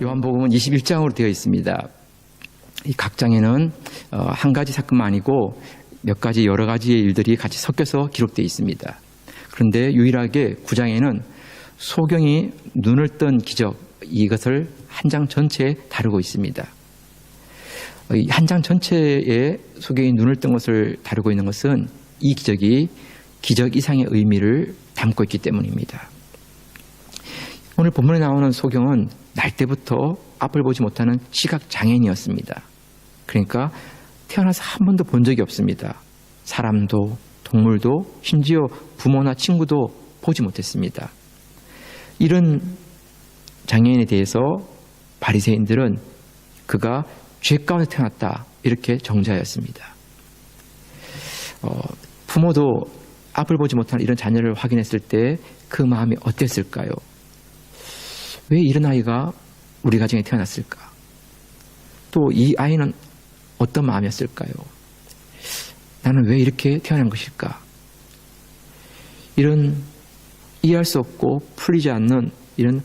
요한복음은 21장으로 되어 있습니다. 이 각 장에는 한 가지 사건만 아니고 몇 가지 여러 가지의 일들이 같이 섞여서 기록되어 있습니다. 그런데 유일하게 9장에는 소경이 눈을 뜬 기적, 이것을 한 장 전체에 다루고 있습니다. 한 장 전체에 소경이 눈을 뜬 것을 다루고 있는 것은 이 기적이 기적 이상의 의미를 담고 있기 때문입니다. 오늘 본문에 나오는 소경은 날 때부터 앞을 보지 못하는 시각장애인이었습니다. 그러니까 태어나서 한 번도 본 적이 없습니다. 사람도 동물도 심지어 부모나 친구도 보지 못했습니다. 이런 장애인에 대해서 바리새인들은 그가 죄 가운데 태어났다 이렇게 정죄하였습니다. 부모도 앞을 보지 못하는 이런 자녀를 확인했을 때 그 마음이 어땠을까요? 왜 이런 아이가 우리 가정에 태어났을까? 또 이 아이는 어떤 마음이었을까요? 나는 왜 이렇게 태어난 것일까? 이런 이해할 수 없고 풀리지 않는 이런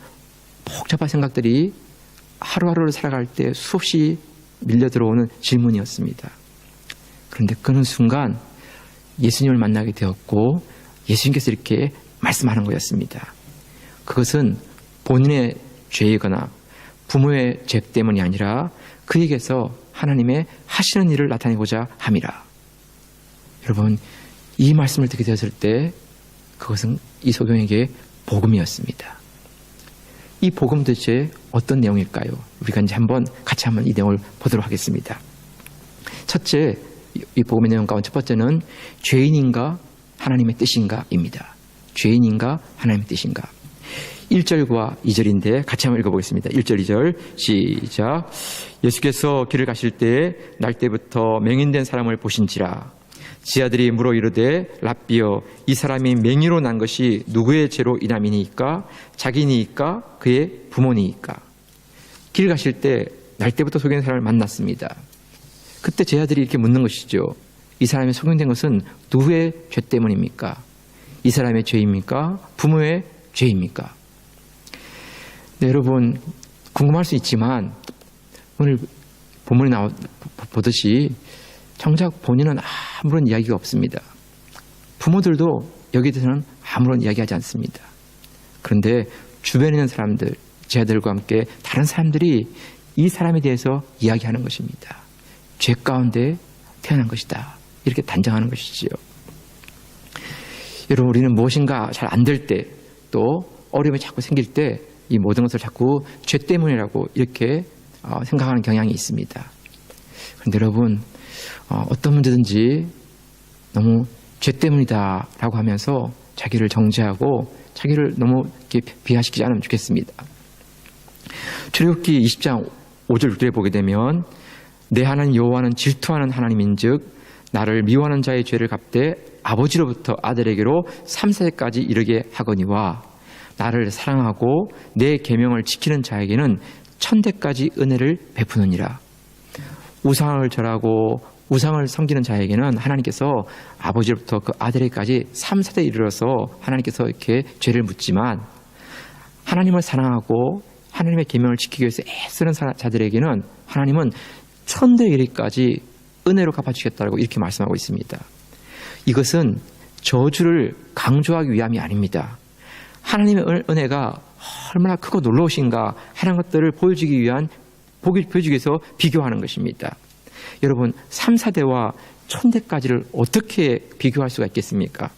복잡한 생각들이 하루하루를 살아갈 때 수없이 밀려 들어오는 질문이었습니다. 그런데 그런 순간 예수님을 만나게 되었고 예수님께서 이렇게 말씀하는 거였습니다. 그것은 본인의 죄이거나 부모의 죄 때문이 아니라 그에게서 하나님의 하시는 일을 나타내고자 함이라. 여러분, 이 말씀을 듣게 되었을 때 그것은 이 소경에게 복음이었습니다. 이 복음 도대체 어떤 내용일까요? 우리가 이제 같이 한번 이 내용을 보도록 하겠습니다. 첫째, 이 복음의 내용 가운데 첫 번째는 죄인인가 하나님의 뜻인가입니다. 죄인인가 하나님의 뜻인가. 1절과 2절인데 같이 한번 읽어보겠습니다. 1절, 2절 시작. 예수께서 길을 가실 때에 날 때부터 맹인된 사람을 보신지라. 지 아들이 물어 이르되 랍비여, 이 사람이 맹인으로 난 것이 누구의 죄로 인함이니까? 자기니까? 그의 부모니까? 길 가실 때 날 때부터 소경된 사람을 만났습니다. 그때 제 아들이 이렇게 묻는 것이죠. 이 사람이 소경된 것은 누구의 죄 때문입니까? 이 사람의 죄입니까? 부모의 죄입니까? 네, 여러분 궁금할 수 있지만 오늘 본문에 보듯이 정작 본인은 아무런 이야기가 없습니다. 부모들도 여기에 대해서는 아무런 이야기하지 않습니다. 그런데 주변에 있는 사람들, 제 아들과 함께 다른 사람들이 이 사람에 대해서 이야기하는 것입니다. 죄 가운데 태어난 것이다. 이렇게 단정하는 것이지요. 여러분, 우리는 무엇인가 잘 안 될 때, 또 어려움이 자꾸 생길 때 이 모든 것을 자꾸 죄 때문이라고 이렇게 생각하는 경향이 있습니다. 그런데 여러분, 어떤 문제든지 너무 죄 때문이다라고 하면서 자기를 정죄하고 자기를 너무 이렇게 비하시키지 않으면 좋겠습니다. 출애굽기 20장 5절 6절에 보게 되면 내 하나님 여호와는 질투하는 하나님인즉 나를 미워하는 자의 죄를 갚되 아버지로부터 아들에게로 3세까지 이르게 하거니와 나를 사랑하고 내 계명을 지키는 자에게는 천대까지 은혜를 베푸느니라. 우상을 절하고 우상을 섬기는 자에게는 하나님께서 아버지로부터 그 아들에게까지 3세대에 이르러서 하나님께서 이렇게 죄를 묻지만 하나님을 사랑하고 하나님의 계명을 지키기 위해서 애쓰는 자들에게는 하나님은 천대에 이르기까지 은혜로 갚아주겠다고 이렇게 말씀하고 있습니다. 이것은 저주를 강조하기 위함이 아닙니다. 하나님의 은혜가 얼마나 크고 놀라우신가 하는 것들을 보여주기 위해서 비교하는 것입니다. 여러분, 3, 4대와 천대까지를 어떻게 비교할 수가 있겠습니까?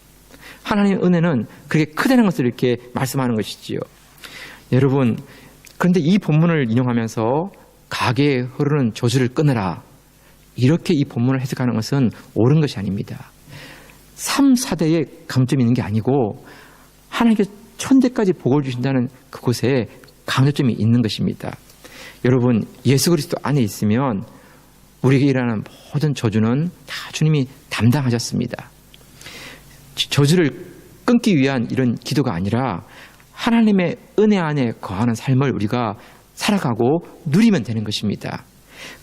하나님의 은혜는 그렇게 크다는 것을 이렇게 말씀하는 것이지요. 여러분, 그런데 이 본문을 인용하면서 가게에 흐르는 저주를 끊으라, 이렇게 이 본문을 해석하는 것은 옳은 것이 아닙니다. 3, 4대에 강점이 있는 게 아니고 하나님께서 천대까지 복을 주신다는 그곳에 강조점이 있는 것입니다. 여러분, 예수 그리스도 안에 있으면 우리에게 일어나는 모든 저주는 다 주님이 담당하셨습니다. 저주를 끊기 위한 이런 기도가 아니라 하나님의 은혜 안에 거하는 삶을 우리가 살아가고 누리면 되는 것입니다.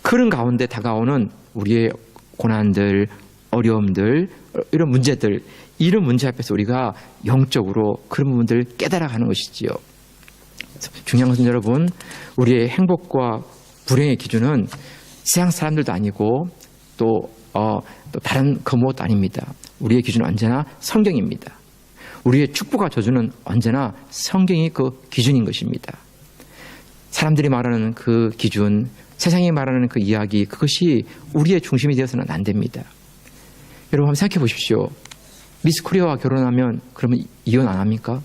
그런 가운데 다가오는 우리의 고난들, 어려움들, 이런 문제들, 이런 문제 앞에서 우리가 영적으로 그런 부분들을 깨달아가는 것이지요. 중요한 것은 여러분, 우리의 행복과 불행의 기준은 세상 사람들도 아니고 또 다른 그 무엇도 아닙니다. 우리의 기준은 언제나 성경입니다. 우리의 축복과 저주는 언제나 성경이 그 기준인 것입니다. 사람들이 말하는 그 기준, 세상이 말하는 그 이야기, 그것이 우리의 중심이 되어서는 안 됩니다. 여러분 한번 생각해 보십시오. 미스 코리아와 결혼하면 그러면 이혼 안 합니까?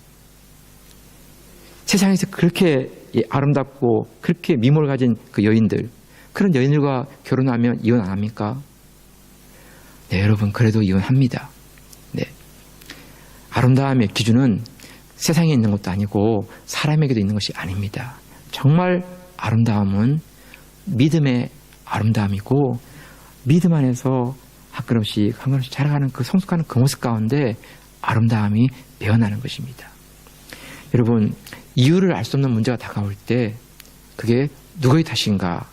세상에서 그렇게 아름답고 그렇게 미모를 가진 그 여인들, 그런 여인들과 결혼하면 이혼 안 합니까? 네, 여러분 그래도 이혼합니다. 네, 아름다움의 기준은 세상에 있는 것도 아니고 사람에게도 있는 것이 아닙니다. 정말 아름다움은 믿음의 아름다움이고 믿음 안에서 한 걸음씩 자라가는 그 성숙하는 그 모습 가운데 아름다움이 배어나는 것입니다. 여러분, 이유를 알 수 없는 문제가 다가올 때 그게 누구의 탓인가?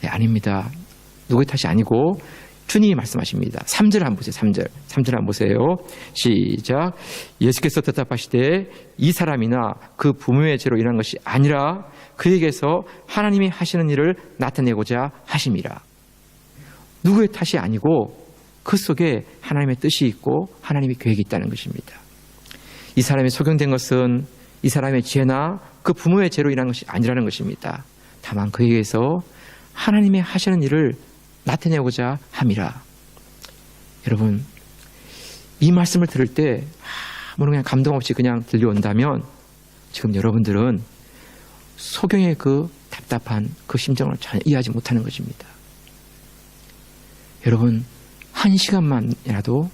네, 아닙니다. 누구의 탓이 아니고 주님이 말씀하십니다. 3절 한번 보세요. 3절 한번 보세요. 시작. 예수께서 대답하시되 이 사람이나 그 부모의 죄로 인한 것이 아니라 그에게서 하나님이 하시는 일을 나타내고자 하심이라. 누구의 탓이 아니고 그 속에 하나님의 뜻이 있고 하나님의 계획이 있다는 것입니다. 이 사람이 소경된 것은 이 사람의 죄나 그 부모의 죄로 인한 것이 아니라는 것입니다. 다만 그에게서 하나님의 하시는 일을 나타내고자 함이라. 여러분, 이 말씀을 들을 때 아무런 그냥 감동 없이 그냥 들려온다면 지금 여러분들은 소경의 그 답답한 그 심정을 전혀 이해하지 못하는 것입니다. 여러분, 한 시간만이라도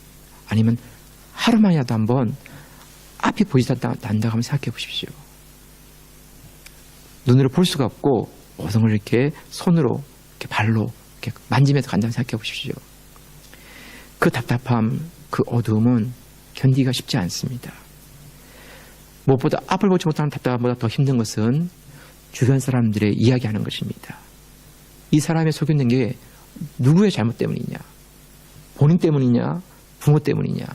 아니면 하루만이라도 한번 앞이 보이지 않는다고 한번 생각해 보십시오. 눈으로 볼 수가 없고 모든 걸 이렇게 손으로, 이렇게 발로 이렇게 만지면서 간다고 생각해 보십시오. 그 답답함, 그 어두움은 견디기가 쉽지 않습니다. 무엇보다 앞을 보지 못하는 답답함보다 더 힘든 것은 주변 사람들의 이야기하는 것입니다. 이 사람의 소견된 게 누구의 잘못 때문이냐? 본인 때문이냐? 부모 때문이냐?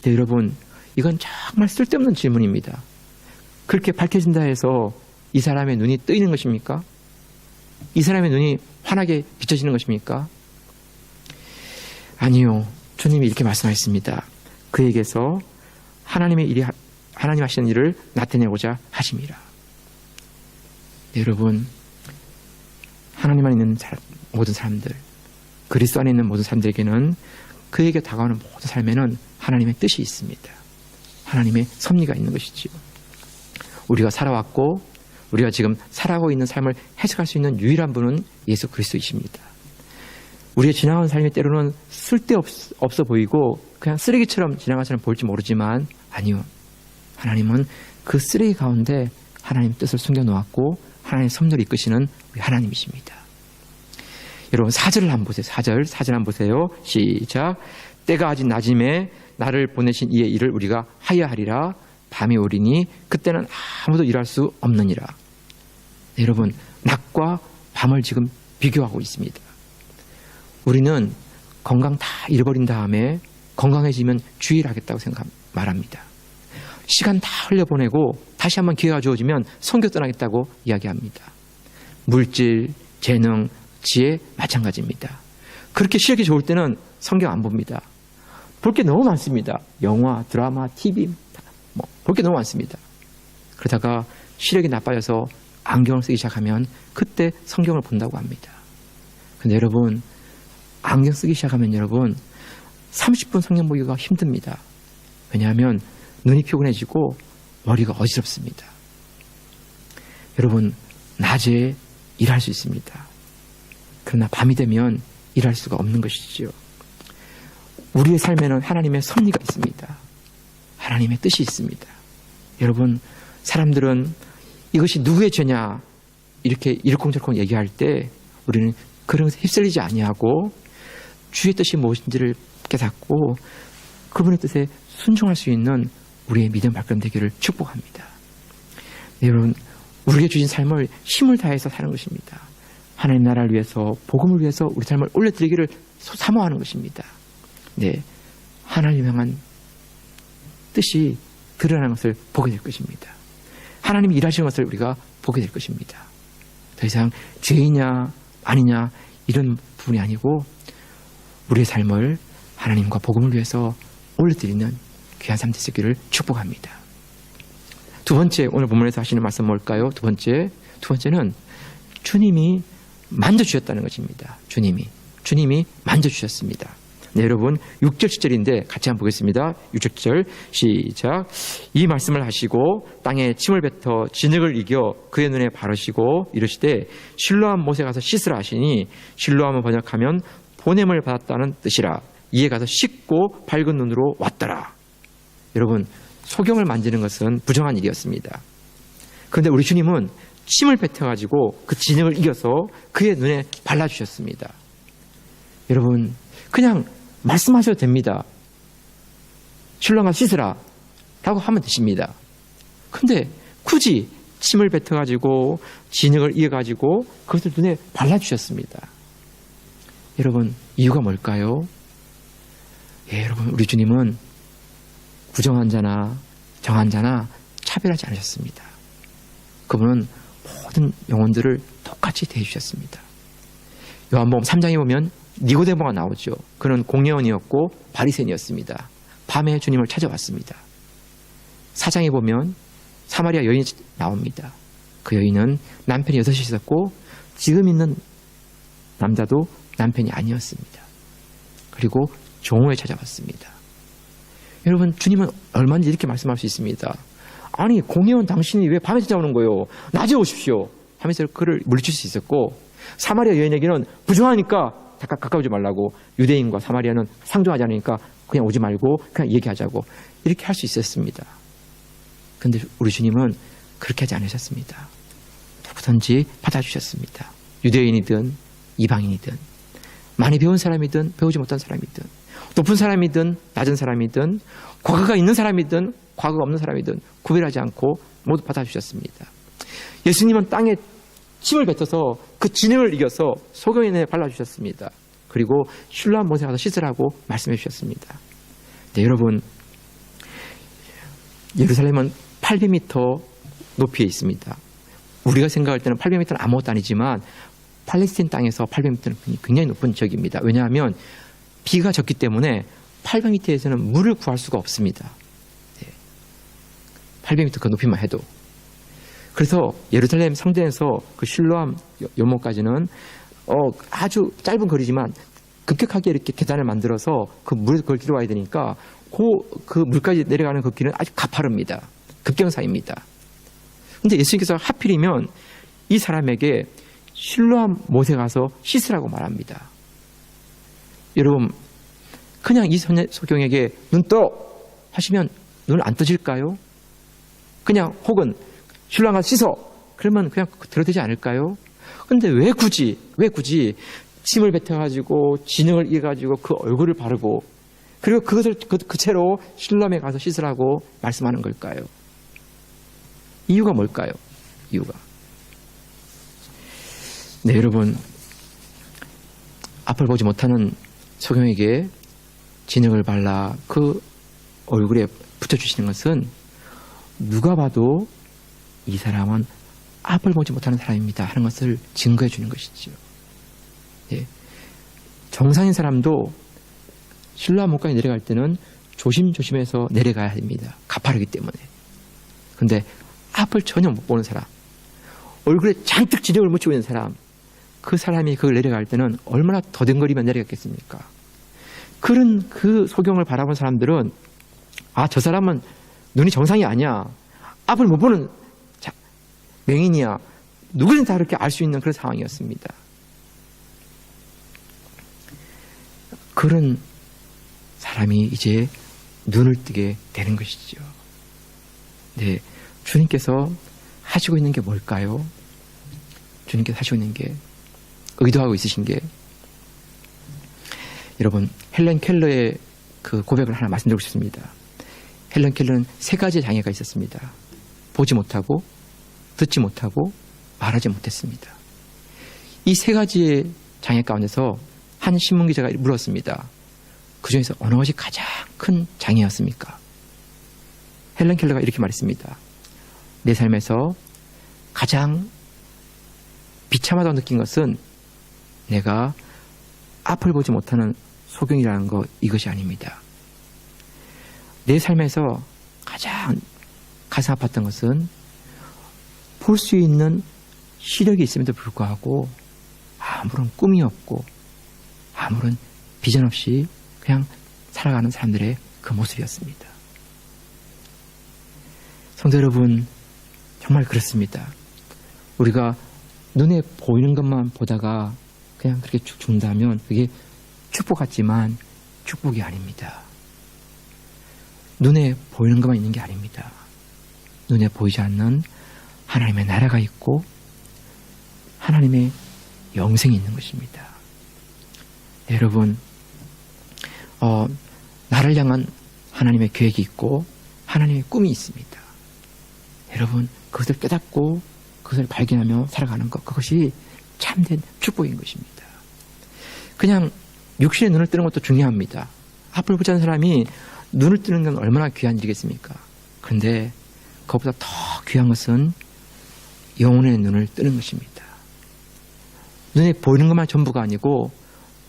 네, 여러분, 이건 정말 쓸데없는 질문입니다. 그렇게 밝혀진다 해서 이 사람의 눈이 뜨이는 것입니까? 이 사람의 눈이 환하게 비춰지는 것입니까? 아니요. 주님이 이렇게 말씀하셨습니다. 그에게서 하나님 하시는 일을 나타내고자 하심이라. 네, 여러분, 하나님 안에 있는 모든 사람들, 그리스도 안에 있는 모든 사람들에게는 그에게 다가오는 모든 삶에는 하나님의 뜻이 있습니다. 하나님의 섭리가 있는 것이지요. 우리가 살아왔고 우리가 지금 살아가고 있는 삶을 해석할 수 있는 유일한 분은 예수 그리스도이십니다. 우리의 지나간 삶이 때로는 쓸데없어 보이고 그냥 쓰레기처럼 지나간 것처럼 보일지 모르지만 아니요. 하나님은 그 쓰레기 가운데 하나님 뜻을 숨겨놓았고 하나님의 섭리를 이끄시는 우리 하나님이십니다. 여러분 4절을 한번 보세요. 4절 한번 보세요. 시작. 때가 아직 낮임에 나를 보내신 이의 일을 우리가 하야하리라. 밤이 오리니 그때는 아무도 일할 수 없느니라. 네, 여러분, 낮과 밤을 지금 비교하고 있습니다. 우리는 건강 다 잃어버린 다음에 건강해지면 주일하겠다고 말합니다. 시간 다 흘려보내고 다시 한번 기회가 주어지면 선교 떠나겠다고 이야기합니다. 물질, 재능, 지혜 마찬가지입니다. 그렇게 실력이 좋을 때는 성경 안 봅니다. 볼 게 너무 많습니다. 영화, 드라마, TV 볼 게 너무 많습니다. 그러다가 시력이 나빠져서 안경을 쓰기 시작하면 그때 성경을 본다고 합니다. 근데 여러분, 안경 쓰기 시작하면 여러분 30분 성경 보기가 힘듭니다. 왜냐하면 눈이 피곤해지고 머리가 어지럽습니다. 여러분, 낮에 일할 수 있습니다. 그러나 밤이 되면 일할 수가 없는 것이지요. 우리의 삶에는 하나님의 섭리가 있습니다. 하나님의 뜻이 있습니다. 여러분, 사람들은 이것이 누구의 죄냐 이렇게 이러쿵저러쿵 얘기할 때 우리는 그런 것에 휩쓸리지 아니하고 주의 뜻이 무엇인지를 깨닫고 그분의 뜻에 순종할 수 있는 우리의 믿음 발걸음 되기를 축복합니다. 네, 여러분, 우리에게 주신 삶을 힘을 다해서 사는 것입니다. 하나님 나라를 위해서, 복음을 위해서 우리 삶을 올려드리기를 사모하는 것입니다. 네, 하나님 향한 뜻이 드러나는 것을 보게 될 것입니다. 하나님이 일하시는 것을 우리가 보게 될 것입니다. 더 이상 죄이냐 아니냐 이런 부분이 아니고 우리의 삶을 하나님과 복음을 위해서 올려드리는 귀한 삶 되시기를 축복합니다. 두 번째, 오늘 본문에서 하시는 말씀 뭘까요? 두 번째는 주님이 만져주셨다는 것입니다. 주님이 만져주셨습니다. 네, 여러분 6절 7절인데 같이 한번 보겠습니다. 6절 7절 시작. 이 말씀을 하시고 땅에 침을 뱉어 진흙을 이겨 그의 눈에 바르시고 이르시되 실로암 못에 가서 씻으라 하시니 실로암을 번역하면 보냄을 받았다는 뜻이라. 이에 가서 씻고 밝은 눈으로 왔더라. 여러분 소경을 만지는 것은 부정한 일이었습니다. 그런데 우리 주님은 침을 뱉어가지고 그 진흙을 이겨서 그의 눈에 발라주셨습니다. 여러분 그냥 말씀하셔도 됩니다. 실로암 가서 씻으라 라고 하면 되십니다. 근데 굳이 침을 뱉어가지고 진흙을 이어가지고 그것을 눈에 발라주셨습니다. 여러분 이유가 뭘까요? 예, 여러분 우리 주님은 부정한 자나 정한 자나 차별하지 않으셨습니다. 그분은 모든 영혼들을 똑같이 대해주셨습니다. 요한복음 3장에 보면 니고데모가 나오죠. 그는 공예원이었고 바리새인이었습니다. 밤에 주님을 찾아왔습니다. 4장에 보면 사마리아 여인이 나옵니다. 그 여인은 남편이 6이 있었고 지금 있는 남자도 남편이 아니었습니다. 그리고 종호에 찾아왔습니다. 여러분 주님은 얼마든지 이렇게 말씀할 수 있습니다. 아니 공예원 당신이 왜 밤에 찾아오는 거예요? 낮에 오십시오 하면서 그를 물리칠 수 있었고, 사마리아 여인에게는 부정하니까 가까우지 말라고, 유대인과 사마리아는 상종하지 않으니까 그냥 오지 말고 그냥 얘기하자고 이렇게 할 수 있었습니다. 그런데 우리 주님은 그렇게 하지 않으셨습니다. 누구든지 받아주셨습니다. 유대인이든 이방인이든 많이 배운 사람이든 배우지 못한 사람이든 높은 사람이든 낮은 사람이든 과거가 있는 사람이든 과거가 없는 사람이든 구별하지 않고 모두 받아주셨습니다. 예수님은 땅에 침을 뱉어서 그 진흙을 이겨서 소경인에 발라주셨습니다. 그리고 실로암 못에 가서 씻으라고 말씀해 주셨습니다. 네, 여러분 예루살렘은 800m 높이에 있습니다. 우리가 생각할 때는 800m는 아무것도 아니지만 팔레스틴 땅에서 800m는 굉장히 높은 지역입니다. 왜냐하면 비가 졌기 때문에 800m에서는 물을 구할 수가 없습니다. 네. 800m 그 높이만 해도. 그래서 예루살렘 성전에서 그 실로암 요목까지는 아주 짧은 거리지만 급격하게 이렇게 계단을 만들어서 그 물을 걸기로 와야 되니까 그 물까지 내려가는 그 길은 아주 가파릅니다. 급경사입니다. 근데 예수님께서 하필이면 이 사람에게 실로암 못에 가서 씻으라고 말합니다. 여러분 그냥 이 소경에게 눈 떠 하시면 눈을 안 떠질까요? 그냥 혹은 실로암 가서 씻어 그러면 그냥 들어되지 않을까요? 근데 왜 굳이 침을 뱉어가지고 진흙을 이어가지고 그 얼굴을 바르고 그리고 그것을 그 채로 실로암에 가서 씻으라고 말씀하는 걸까요? 이유가 뭘까요? 이유가 네, 여러분 앞을 보지 못하는 소경에게 진흙을 발라 그 얼굴에 붙여주시는 것은 누가 봐도 이 사람은 앞을 보지 못하는 사람입니다 하는 것을 증거해 주는 것이죠. 예. 정상인 사람도 실로암 못까지 내려갈 때는 조심조심해서 내려가야 됩니다. 가파르기 때문에. 그런데 앞을 전혀 못 보는 사람, 얼굴에 잔뜩 진흙을 묻히고 있는 사람, 그 사람이 그걸 내려갈 때는 얼마나 더듬거리면 내려갔겠습니까? 그런 그 소경을 바라본 사람들은 저 사람은 눈이 정상이 아니야, 앞을 못 보는 맹인이야, 누구든 다 그렇게 알 수 있는 그런 상황이었습니다. 그런 사람이 이제 눈을 뜨게 되는 것이죠. 네, 주님께서 하시고 있는 게 뭘까요? 주님께서 하시고 있는 게, 의도하고 있으신 게, 여러분 헬렌 켈러의 그 고백을 하나 말씀드리고 싶습니다. 헬렌 켈러는 3가지 장애가 있었습니다. 보지 못하고, 듣지 못하고, 말하지 못했습니다. 이 3가지의 장애 가운데서 한 신문기자가 물었습니다. 그 중에서 어느 것이 가장 큰 장애였습니까? 헬렌 켈러가 이렇게 말했습니다. 내 삶에서 가장 비참하다고 느낀 것은 내가 앞을 보지 못하는 소경이라는 것, 이것이 아닙니다. 내 삶에서 가장 가슴 아팠던 것은 볼 수 있는 시력이 있음에도 불구하고 아무런 꿈이 없고 아무런 비전 없이 그냥 살아가는 사람들의 그 모습이었습니다. 성도 여러분, 정말 그렇습니다. 우리가 눈에 보이는 것만 보다가 그냥 그렇게 쭉 죽는다면 그게 축복 같지만 축복이 아닙니다. 눈에 보이는 것만 있는 게 아닙니다. 눈에 보이지 않는 하나님의 나라가 있고 하나님의 영생이 있는 것입니다. 네, 여러분, 나를 향한 하나님의 계획이 있고 하나님의 꿈이 있습니다. 여러분, 그것을 깨닫고 그것을 발견하며 살아가는 것, 그것이 참된 축복인 것입니다. 그냥 육신의 눈을 뜨는 것도 중요합니다. 앞을 보지 않는 사람이 눈을 뜨는 건 얼마나 귀한 일이겠습니까? 그런데 그것보다 더 귀한 것은 영혼의 눈을 뜨는 것입니다. 눈에 보이는 것만 전부가 아니고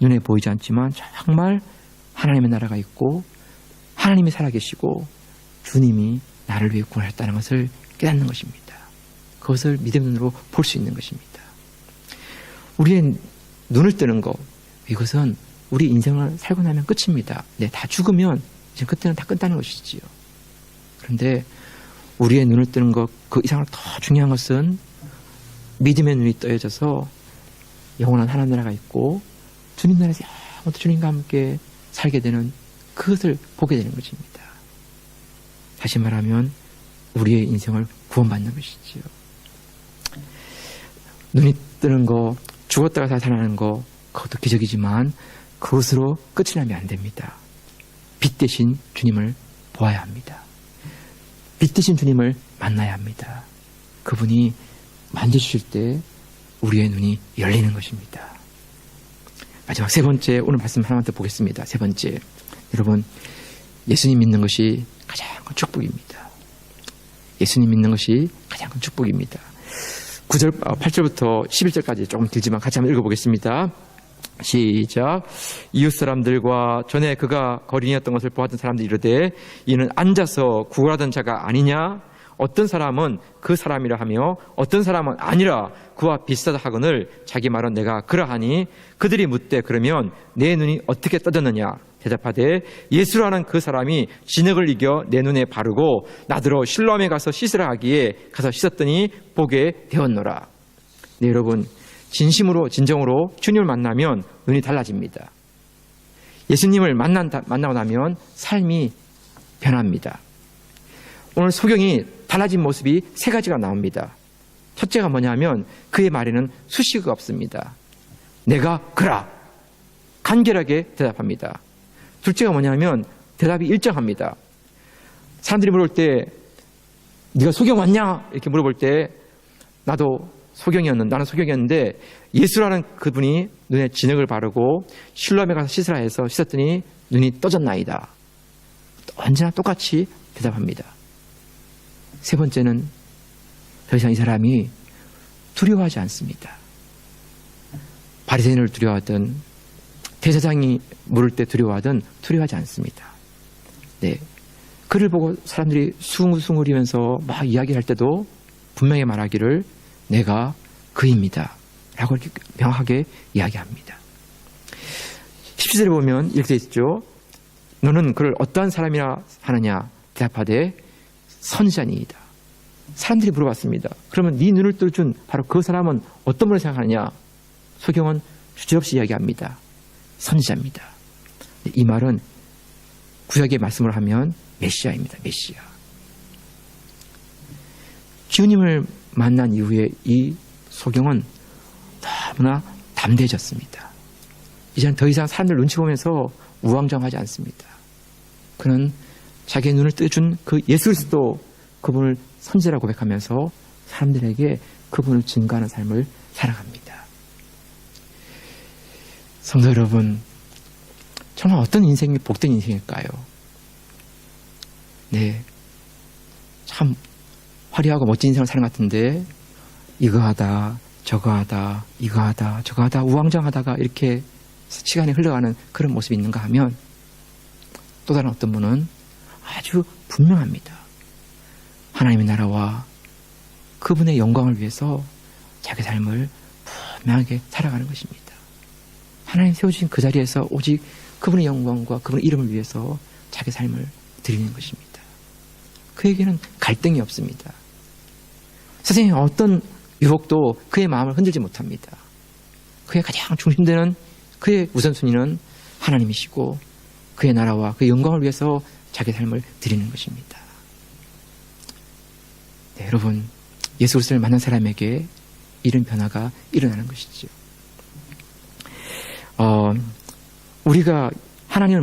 눈에 보이지 않지만 정말 하나님의 나라가 있고 하나님이 살아계시고 주님이 나를 위해 구원하셨다는 것을 깨닫는 것입니다. 그것을 믿음의 눈으로 볼 수 있는 것입니다. 우리의 눈을 뜨는 것, 이것은 우리 인생을 살고 나면 끝입니다. 네, 다 죽으면 이제 그때는 다 끝나는 것이지요. 그런데 우리의 눈을 뜨는 것, 그 이상으로 더 중요한 것은 믿음의 눈이 떠여져서 영원한 하나님 나라가 있고 주님 나라에서 영원히 주님과 함께 살게 되는 그것을 보게 되는 것입니다. 다시 말하면 우리의 인생을 구원받는 것이지요. 눈이 뜨는 거, 죽었다가 살아나는 거, 그것도 기적이지만 그것으로 끝이 나면 안 됩니다. 빛 대신 주님을 보아야 합니다. 빛 대신 주님을 만나야 합니다. 그분이 만져주실 때 우리의 눈이 열리는 것입니다. 마지막 세 번째, 오늘 말씀 하나만 더 보겠습니다. 세 번째, 여러분, 예수님 믿는 것이 가장 큰 축복입니다. 예수님 믿는 것이 가장 큰 축복입니다. 8절부터 11절까지 조금 길지만 같이 한번 읽어보겠습니다. 시작. 이웃 사람들과 전에 그가 거린이었던 것을 보았던 사람들이 이르되 이는 앉아서 구걸하던 자가 아니냐? 어떤 사람은 그 사람이라 하며 어떤 사람은 아니라 그와 비슷하다 하거늘 자기 말은 내가 그러하니 그들이 묻되 그러면 내 눈이 어떻게 떠졌느냐? 대답하되 예수라는 그 사람이 진흙을 이겨 내 눈에 바르고 나더러 실로암에 가서 씻으라 하기에 가서 씻었더니 보게 되었노라. 네, 여러분, 진심으로 진정으로 주님을 만나면 눈이 달라집니다. 예수님을 만나고 나면 삶이 변합니다. 오늘 소경이 달라진 모습이 세 가지가 나옵니다. 첫째가 뭐냐면 그의 말에는 수식어가 없습니다. 내가 그라 간결하게 대답합니다. 둘째가 뭐냐면 대답이 일정합니다. 사람들이 물어볼 때 네가 소경 왔냐? 이렇게 물어볼 때 나는 소경이었는데 예수라는 그분이 눈에 진흙을 바르고 실로암에 가서 씻으라 해서 씻었더니 눈이 떠졌나이다. 언제나 똑같이 대답합니다. 세 번째는 더 이상 이 사람이 두려워하지 않습니다. 바리새인을 두려워하든 대제사장이 물을 때 두려워하지 않습니다. 네, 그를 보고 사람들이 숭숭거리면서 막 이야기할 때도 분명히 말하기를 내가 그입니다 라고 이렇게 명확하게 이야기합니다. 17절에 보면 이렇게 되어 있죠. 너는 그를 어떠한 사람이라 하느냐? 대답하되 선지자니이다. 사람들이 물어봤습니다. 그러면 네 눈을 뚫어준 바로 그 사람은 어떤 분을 생각하느냐? 소경은 주저없이 이야기합니다. 선지자입니다. 이 말은 구약의 말씀을 하면 메시아입니다. 메시아. 주님을 만난 이후에 이 소경은 너무나 담대해졌습니다. 이제는 더 이상 사람들 눈치 보면서 우왕좌왕하지 않습니다. 그는 자기의 눈을 뜨준 그 예수 그리스도 그분을 선지자라고 고백하면서 사람들에게 그분을 증거하는 삶을 살아갑니다. 성도 여러분, 정말 어떤 인생이 복된 인생일까요? 네, 참 화려하고 멋진 인생을 사는 것 같은데 이거 하다 저거 하다 이거 하다 저거 하다 우왕좌왕하다가 이렇게 시간이 흘러가는 그런 모습이 있는가 하면 또 다른 어떤 분은 아주 분명합니다. 하나님의 나라와 그분의 영광을 위해서 자기 삶을 분명하게 살아가는 것입니다. 하나님 세워주신 그 자리에서 오직 그분의 영광과 그분의 이름을 위해서 자기 삶을 드리는 것입니다. 그에게는 갈등이 없습니다. 세상에 어떤 유혹도 그의 마음을 흔들지 못합니다. 그의 가장 중심되는 그의 우선순위는 하나님이시고 그의 나라와 그의 영광을 위해서 자기 삶을 드리는 것입니다. 네, 여러분, 예수 그리스도를 만난 사람에게 이런 변화가 일어나는 것이죠. 우리가 하나님을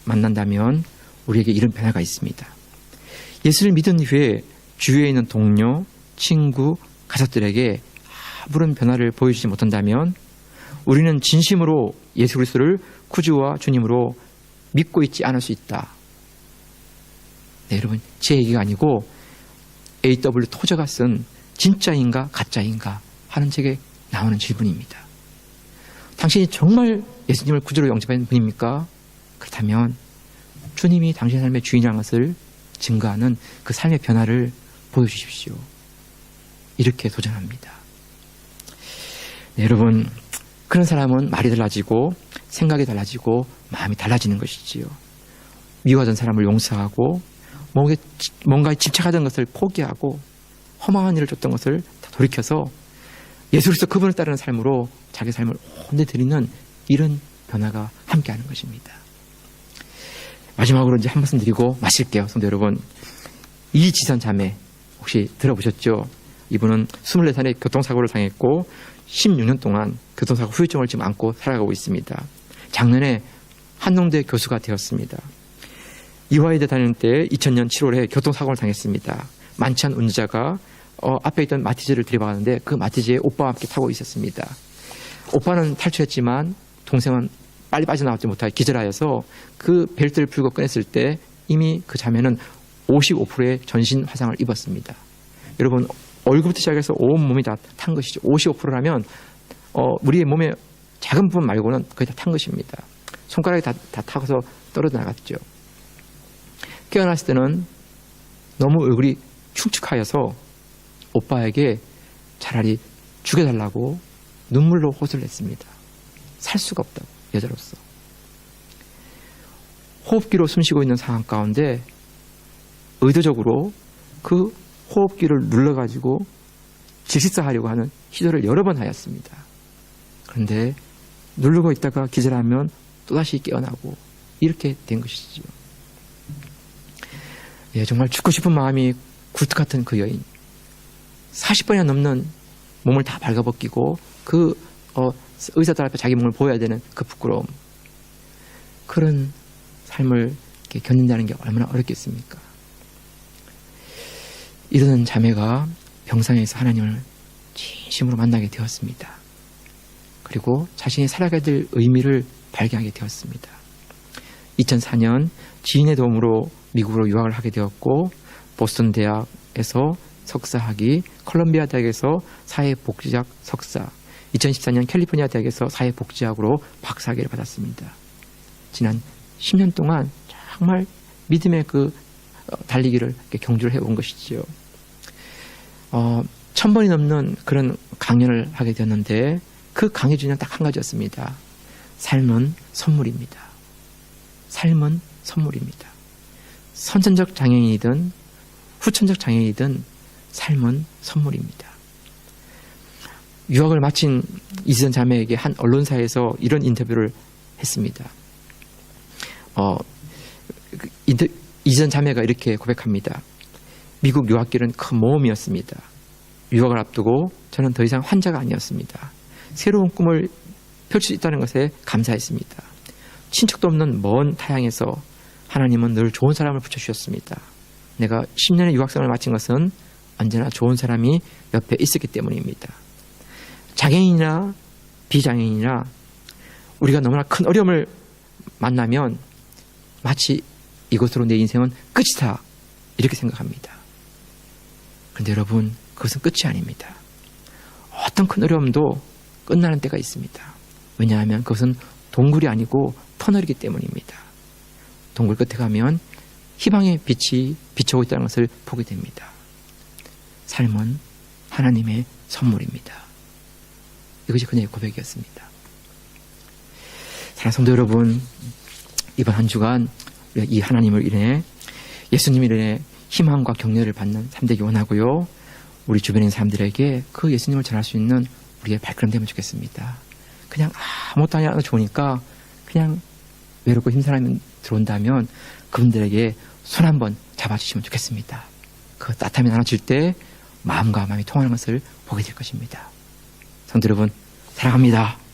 만난다면 우리에게 이런 변화가 있습니다. 예수를 믿은 후에 주위에 있는 동료, 친구, 가족들에게 아무런 변화를 보여주지 못한다면 우리는 진심으로 예수 그리스도를 구주와 주님으로 믿고 있지 않을 수 있다. 네, 여러분, 제 얘기가 아니고 A.W. 토저가 쓴 진짜인가 가짜인가 하는 책에 나오는 질문입니다. 당신이 정말 예수님을 구주로 영접한 분입니까? 그렇다면 주님이 당신의 삶의 주인이라는 것을 증거하는 그 삶의 변화를 보여주십시오. 이렇게 도전합니다. 네, 여러분, 그런 사람은 말이 달라지고 생각이 달라지고 마음이 달라지는 것이지요. 미워하던 사람을 용서하고 뭔가에 집착하던 것을 포기하고 허망한 일을 줬던 것을 다 돌이켜서 예수 그리스도 그분을 따르는 삶으로 자기 삶을 온전히 드리는 이런 변화가 함께하는 것입니다. 마지막으로 이제 한 말씀 드리고 마실게요. 성도 여러분, 이지선 자매 혹시 들어보셨죠? 이분은 24살에 교통사고를 당했고 16년 동안 교통사고 후유증을 지금 안고 살아가고 있습니다. 작년에 한농대 교수가 되었습니다. 이화여대 다닐 때 2000년 7월에 교통사고를 당했습니다. 많지 않은 운전자가 앞에 있던 마티즈를 들이박았는데 그 마티즈에 오빠와 함께 타고 있었습니다. 오빠는 탈출했지만 동생은 빨리 빠져나오지 못하게 기절하여서 그 벨트를 풀고 꺼냈을 때 이미 그 자매는 55%의 전신 화상을 입었습니다. 여러분, 얼굴부터 시작해서 온 몸이 다 탄 것이죠. 55%라면 우리의 몸의 작은 부분 말고는 거의 다 탄 것입니다. 손가락이 다 타고서 떨어져 나갔죠. 깨어났을 때는 너무 얼굴이 축축하여서 오빠에게 차라리 죽여달라고 눈물로 호소를 했습니다. 살 수가 없다고, 여자로서. 호흡기로 숨쉬고 있는 상황 가운데 의도적으로 그 호흡기를 눌러가지고 질식사하려고 하는 시도를 여러 번 하였습니다. 그런데 누르고 있다가 기절하면 또다시 깨어나고 이렇게 된 것이죠. 예, 정말 죽고 싶은 마음이 굴뚝 같은 그 여인. 40번이나 넘는 몸을 다 발가벗기고 그 의사들 앞에 자기 몸을 보여야 되는 그 부끄러움. 그런 삶을 이렇게 견딘다는 게 얼마나 어렵겠습니까? 이러는 자매가 병상에서 하나님을 진심으로 만나게 되었습니다. 그리고 자신이 살아가야 될 의미를 발견하게 되었습니다. 2004년 지인의 도움으로 미국으로 유학을 하게 되었고 보스턴 대학에서 석사학위, 컬럼비아 대학에서 사회복지학 석사, 2014년 캘리포니아 대학에서 사회복지학으로 박사학위를 받았습니다. 지난 10년 동안 정말 믿음의 그 달리기를 경주를 해온 것이지요. 1000번이 넘는 그런 강연을 하게 되었는데 그 강의 중에는 딱 한 가지였습니다. 삶은 선물입니다. 삶은 선물입니다. 선천적 장애인이든 후천적 장애인이든 삶은 선물입니다. 유학을 마친 이지선 자매에게 한 언론사에서 이런 인터뷰를 했습니다. 이지선 자매가 이렇게 고백합니다. 미국 유학길은 큰 모험이었습니다. 유학을 앞두고 저는 더 이상 환자가 아니었습니다. 새로운 꿈을 펼칠 수 있다는 것에 감사했습니다. 친척도 없는 먼 타향에서 하나님은 늘 좋은 사람을 붙여주셨습니다. 내가 10년의 유학생을 마친 것은 언제나 좋은 사람이 옆에 있었기 때문입니다. 장애인이나 비장애인이나 우리가 너무나 큰 어려움을 만나면 마치 이것으로 내 인생은 끝이다 이렇게 생각합니다. 그런데 여러분, 그것은 끝이 아닙니다. 어떤 큰 어려움도 끝나는 때가 있습니다. 왜냐하면 그것은 동굴이 아니고 터널이기 때문입니다. 동굴 끝에 가면 희망의 빛이 비춰오고 있다는 것을 보게 됩니다. 삶은 하나님의 선물입니다. 이것이 그녀의 고백이었습니다. 사랑하는 성도 여러분, 이번 한 주간 이 하나님을 인해, 예수님을 인해 희망과 격려를 받는 삶 되기 원하고요. 우리 주변에 있는 사람들에게 그 예수님을 전할 수 있는 우리의 발걸음 되면 좋겠습니다. 그냥 아무것도 하지 않아도 좋으니까 그냥 외롭고 힘든 사람이 들어온다면 그분들에게 손 한번 잡아주시면 좋겠습니다. 그 따뜻함이 나눠질 때 마음과 마음이 통하는 것을 보게 될 것입니다. 성도 여러분, 사랑합니다.